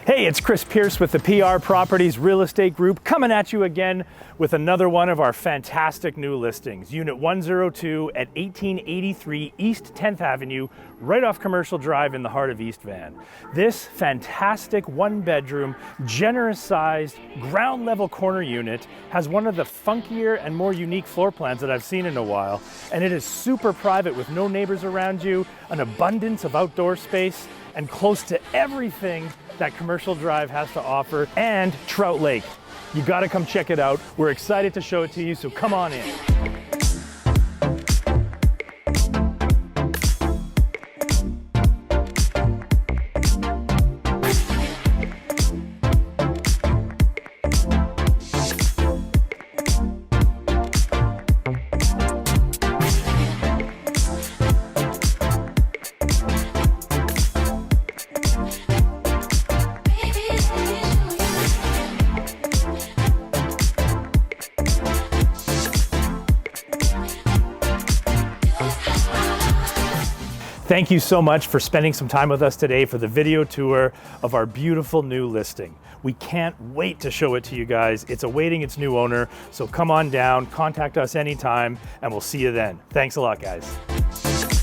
Hey, it's Chris Pierce with the PR Properties Real Estate Group coming at you again with another one of our fantastic new listings. Unit 102 at 1883 East 10th Avenue, right off Commercial Drive in the heart of East Van. This fantastic one-bedroom, generous-sized, ground-level corner unit has one of the funkier and more unique floor plans that I've seen in a while, and it is super private with no neighbors around you, an abundance of outdoor space, and close to everything that Commercial Drive has to offer, and Trout Lake. You gotta come check it out. We're excited to show it to you, so come on in. Thank you so much for spending some time with us today for the video tour of our beautiful new listing. We can't wait to show it to you guys. It's awaiting its new owner, so come on down, contact us anytime, and we'll see you then. Thanks a lot, guys.